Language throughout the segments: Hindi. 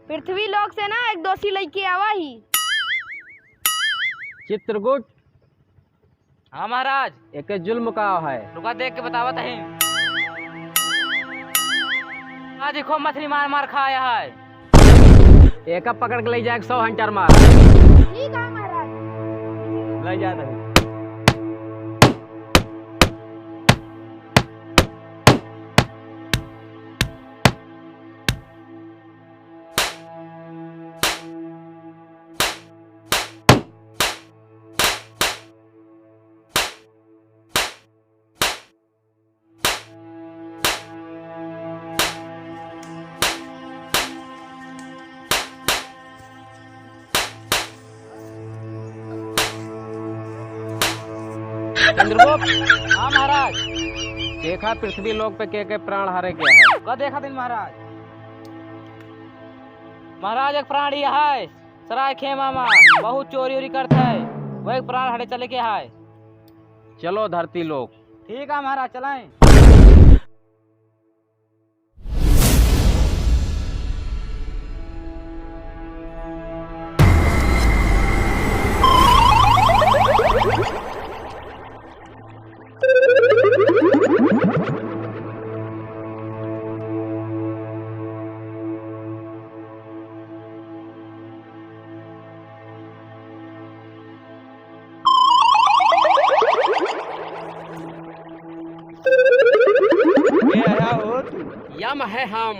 पृथ्वी लोक से ना एक दोषी लड़की आवा ही। चित्रगुप्त। हाँ महाराज। एक जुल्म का है। रुका देख के बतावत है। आज देखो मछली मार मार खाया है। एक पकड़ के ले जाए 100 हंटर मार। ठीक है महाराज। ले जाता है। चंद्रगुप्त। हाँ महाराज। देखा पृथ्वी लोक पे के प्राण हारे गया है। कब देखा दिन महाराज? महाराज एक प्राणी है सराय खेमा में बहुत चोरी उरी करते है, वो एक प्राण हटे चले के है। चलो धरती लोक। ठीक है महाराज चलाएं। यम है हम।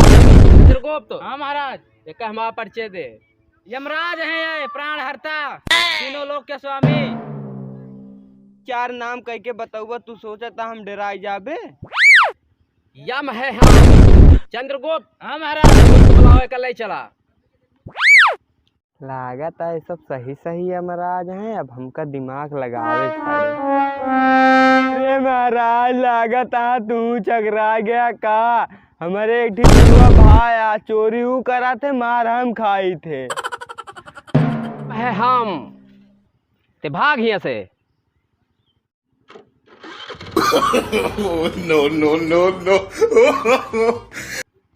चित्रगुप्त। हाँ महाराज। एक हमारा परिचय दे। यमराज हैं ये प्राण हरता, तीनों लोक के स्वामी। चार नाम कह के बताऊबा तू सोचा था हम डराई जाबे। यम है हम। चंद्रगुप्त। हाँ महाराज। बुलावे का ले चला। लागत है सब सही सही यमराज हैं, अब हमका दिमाग लगावे पड़े। अरे महाराज लागत है तू चकरा गया का। हमारे एक भाई आ चोरी ऊ करा थे, मार हम खाई थे। है हम ते भाग यहाँ से। no.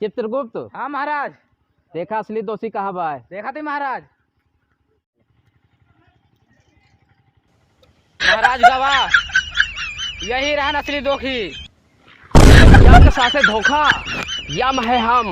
चित्रगुप्त। हाँ महाराज। देखा असली दोषी कहाँ बा है। देखा थे महाराज। महाराज गवाह यही रहन असली दोषी। जग सासे धोखा। यम है हम।